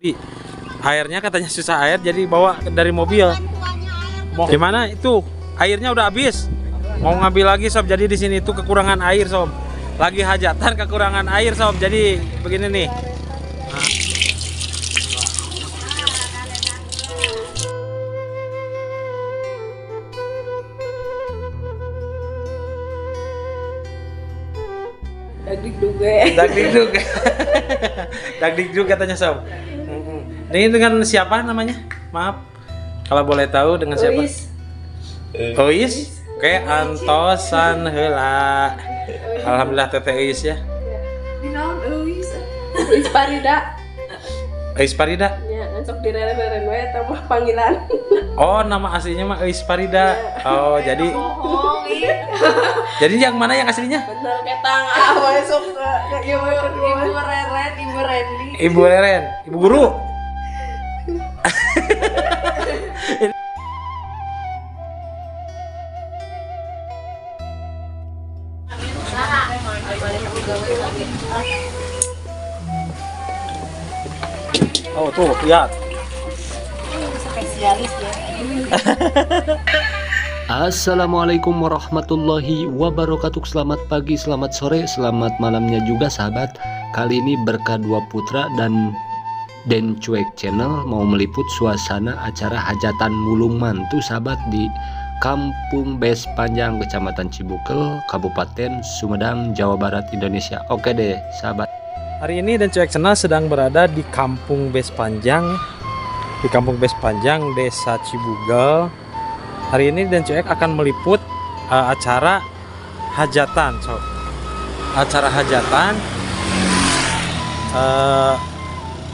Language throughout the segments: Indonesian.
Di airnya katanya susah air, jadi bawa dari mobil. Gimana itu? Airnya udah habis. Mau ngambil lagi sob. Jadi di sini itu kekurangan air sob. Lagi hajatan kekurangan air sob. Jadi begini nih. Dagdikduk. Dagdikduk katanya sob. Ini dengan siapa namanya? Maaf. Kalau boleh tahu dengan siapa? Ois. Oke, antosan heula. Alhamdulillah teteh Ois ya. Dinaon Ois? Ois Parida. Ois Parida. Ya, sok direren-reren we tambah panggilan. Oh, nama aslinya mah Ois Parida. Oh, jadi Bohong jadi yang mana yang aslinya? bener ketang awe sok Ibu Reren, Ibu Randy. Ibu Reren, Ibu Guru. Oh tuh, lihat. Spesialis ya. Assalamualaikum warahmatullahi wabarakatuh. Selamat pagi, selamat sore, selamat malamnya juga sahabat. Kali ini Berkah Dua Putra dan Den Cuek Channel mau meliput suasana acara hajatan mulung mantu sahabat di Kampung Bes Panjang, Kecamatan Cibukel, Kabupaten Sumedang, Jawa Barat, Indonesia. Oke deh sahabat. Hari ini Den Cuek Channel sedang berada di Kampung Bes Panjang, di Kampung Bes Panjang, Desa Cibukel. Hari ini Den Cuek akan meliput acara hajatan, sob. Acara hajatan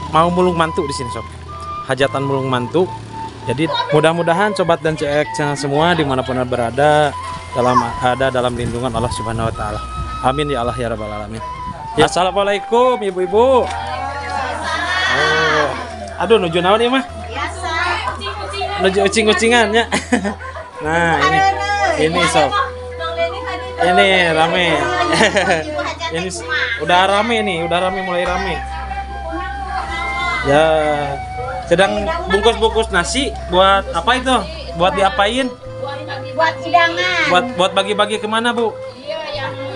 mau mulung mantu di sini, sob. Hajatan mulung mantu. Jadi mudah-mudahan sobat Den Cuek Channel semua dimanapun berada dalam lindungan Allah Subhanahu Wa Taala. Amin ya Allah ya Rabbal Alamin. Ya, assalamualaikum ibu-ibu. Oh, aduh nuju naon ieu mah? Biasa, Nuju ucing-ucingan ya. Nah, ini sob. Ini rame. Ini udah rame nih, mulai rame. Ya, sedang bungkus-bungkus nasi buat apa itu? Buat diapain? buat hidangan. Buat bagi-bagi kemana, Bu? Iya,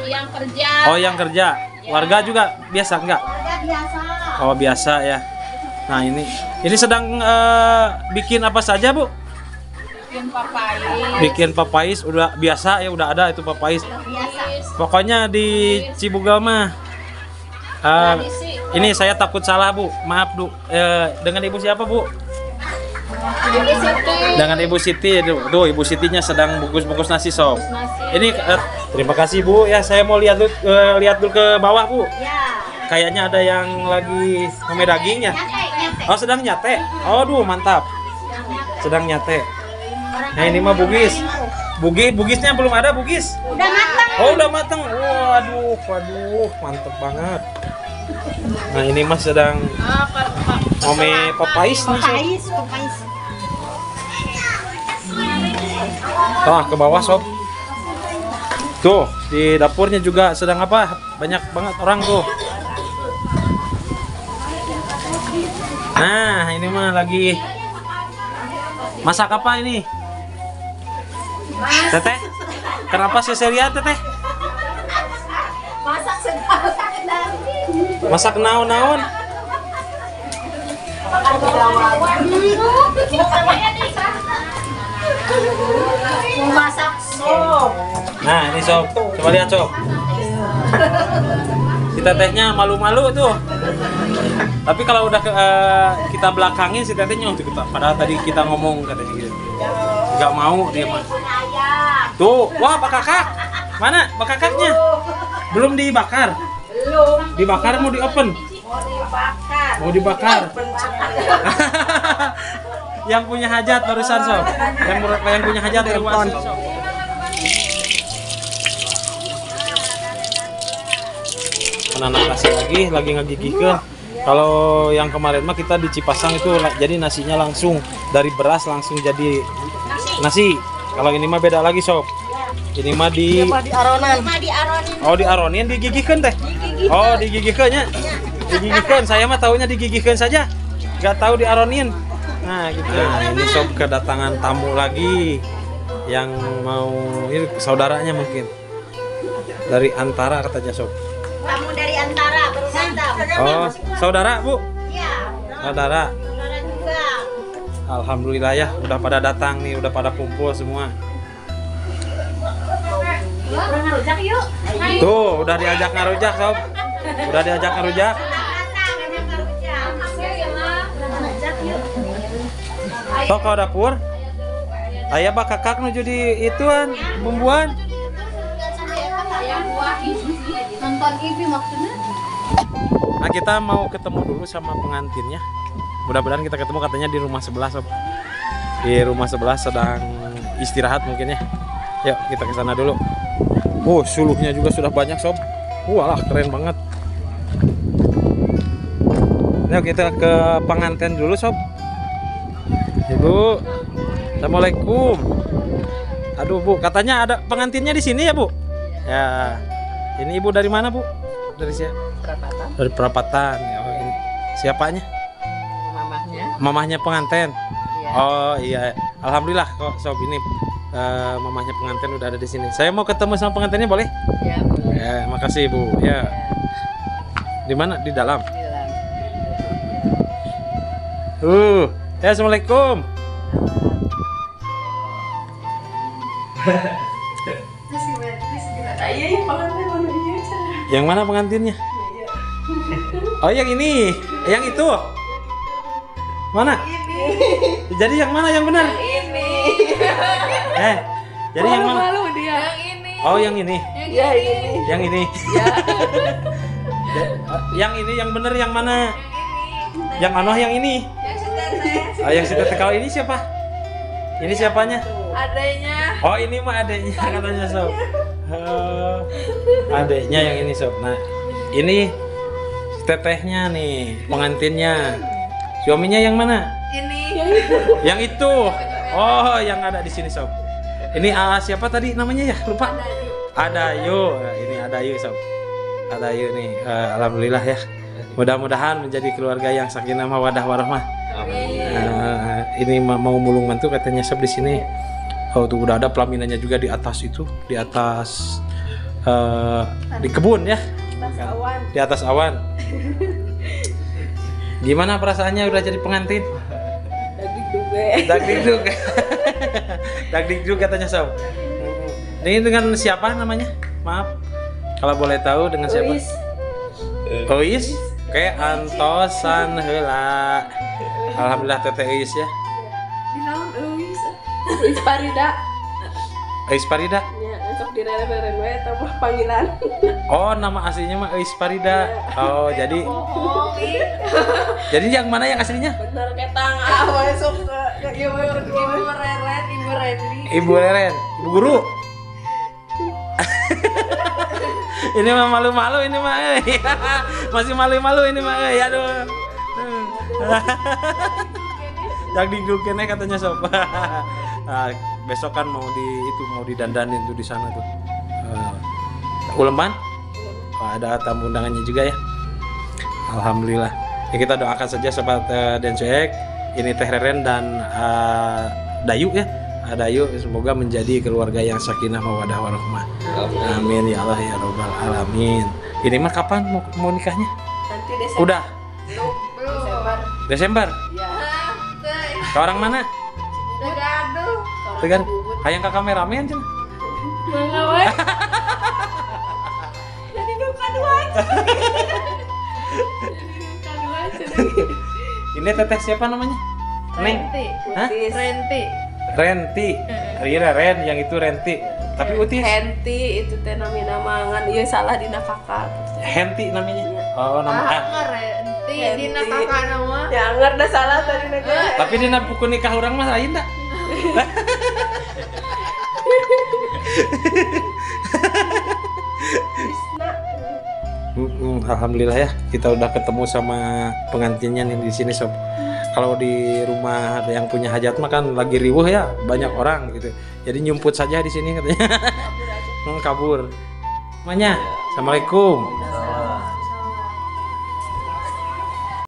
yang kerja. Oh, yang kerja. Warga juga biasa enggak? Warga biasa. Oh, biasa ya. Nah, ini sedang bikin apa saja, Bu? Bikin papaya. Bikin papais udah biasa ya, udah ada itu papais. Biasa. Pokoknya di Cibugal mah. Ini saya takut salah, Bu. Maaf, Bu. Dengan Ibu siapa, Bu? Ibu Siti. Dengan Ibu Siti. Tuh, Ibu Sitinya sedang bungkus-bungkus nasi, sob. Ini terima kasih, Bu. Ya, saya mau lihat dulu ke bawah, Bu. Ya. Kayaknya ada yang lagi ngome dagingnya. Nyate. Oh, sedang nyate. Oh, aduh, mantap. Sedang nyate. Nah, ini mah bugis. Bugisnya belum ada, bugis. Udah matang. Oh, udah matang. Waduh, mantep banget. Nah, ini mah sedang ngome papais nih, sob. Papais. Nah, ke bawah, sob. Tuh, di dapurnya juga sedang apa? Banyak banget orang tuh. Nah, ini mah lagi masak apa ini? Teteh? Kenapa saya lihat, Teteh? Masak segala. Masak naon-naon? Masak sop. Nah, ini sob. Coba lihat, sob. Si tetehnya malu-malu tuh. Tapi kalau udah kita belakangin si tetehnya tuh, padahal tadi kita ngomong katanya gitu. Gak mau dia mah. Tuh, wah Pak Kakak. Mana Pak Kakaknya? Belum dibakar. Belum. Dibakar mau di open. Mau dibakar. Yang punya hajat barusan, sob. Yang punya hajat telepon. Anak nasi lagi ngegigihkeun. Kalau yang kemarin mah kita di Cipasang itu jadi nasinya langsung dari beras langsung jadi nasi. Kalau ini mah beda lagi, sob. Ini mah di aronan. Oh, di aronin digigihkeun teh. Oh, digigihkeun nya. Digigihkeun, saya mah taunya digigihkeun saja. nggak tahu diaronin. Nah gitu. Nah ini sob kedatangan tamu lagi yang mau ini saudaranya mungkin dari Antara katanya sob. Kamu dari Antara baru datang. Oh saudara bu? Iya. Saudara. Saudara juga. Alhamdulillah ya udah pada datang nih, udah pada kumpul semua. Kurang ngerujak yuk. Tuh udah diajak ngarujak sob. Udah diajak ngarujak. Toh kau dapur? Ayah bak kakak nuju di ituan bumbuan. Nonton TV maksudnya. Nah kita mau ketemu dulu sama pengantinnya. Mudah-mudahan kita ketemu katanya di rumah sebelah sob. Di rumah sebelah sedang istirahat mungkin ya. Yuk kita ke sana dulu. Suluhnya juga sudah banyak sob. Walah keren banget. Yuk kita ke pengantin dulu sob. Ibu, assalamualaikum. Aduh bu, katanya ada pengantinnya di sini ya bu? Ya, ini ibu dari mana bu? Dari siapa? Perapatan. Dari Perapatan. Ya, oh, ini. Siapanya? Mamahnya. Mamahnya pengantin. Iya. Oh iya, alhamdulillah kok sob ini mamahnya pengantin udah ada di sini. Saya mau ketemu sama pengantinnya boleh? Ya, boleh. Ya, makasih bu. Ya. Di mana? Di dalam. Bilang. Ya, assalamualaikum. Yang mana pengantinnya? Oh, yang ini, yang itu. Mana? Jadi yang mana yang benar? Ini. Jadi yang mana? Malu dia. Yang ini. Oh, yang ini. Ya ini. Yang ini. Ya. Yang ini yang benar yang mana? Yang Anoh yang ini. Yang si Teteh. Kalau ini siapa? Ini siapanya? Adanya. Oh ini mah adeknya katanya sob. Adeknya yang ini sob. Nah ini tetehnya nih pengantinnya. Suaminya yang mana? Ini. Yang itu. Oh yang ada di sini sob. Ini siapa tadi namanya ya? Lupa. Adayu. Nah, ini Adayu sob. Adayu nih. Alhamdulillah ya. Mudah-mudahan menjadi keluarga yang sakinah mawaddah warahmah. Ini mau mulung mantu katanya sob di sini. Oh tuh udah ada pelaminannya juga di atas itu, di atas di kebun ya, di atas awan. Gimana perasaannya udah jadi pengantin? Dagdikduk, dagdikduk katanya sob. Ini dengan siapa namanya? Maaf, kalau boleh tahu dengan siapa? Ois, kayak Antosan heula. Alhamdulillah teteh Ois ya. Uis Parida. Ois Parida. Ya, sok direren-reren we tambah panggilan. Oh, nama aslinya mah Ois Parida. Oh, jadi jadi yang mana yang aslinya? Bener ketang awal sok ke ieu Ibu Reren, Ibu Reni. Ibu Reren, Ibu Guru. Ini mah malu-malu ini mah. Masih malu-malu ini mah. Aduh. Yang digugene katanya sob. Nah, besok kan mau didandanin tuh di sana tuh. Uleman? Ada tamu undangannya juga ya. Alhamdulillah. Ya kita doakan saja sobat Dencuek. Ini Teh Reren dan Dayu ya. Dayu semoga menjadi keluarga yang sakinah mawaddah warahmah. Amin ya Allah ya rabbal alamin. Ini mah kapan mau nikahnya? Nanti Desember. Udah. Desember. Ya. Ke orang mana? Gaduh. Tegar. Hayang ke kameramen cenah. Mengawe. Jadi duka dua. Ini teteh siapa namanya? Neng. Hah? Renti. Renti. Iya Ren, yang itu Renti. Tapi Utis. Henti itu teh namina mangan ieu salah dina kakak. Henti namanya. Oh, nama Renti dina kakak nama. Ya anger dah salah tadi negara. Tapi dina buku nikah orang mah lain dah. Alhamdulillah ya, kita udah ketemu sama pengantinnya nih di sini sob. Kalau di rumah ada yang punya hajat mah kan lagi riuh ya, banyak orang gitu. Jadi nyumput saja di sini katanya. Kabur. Namanya. Assalamualaikum.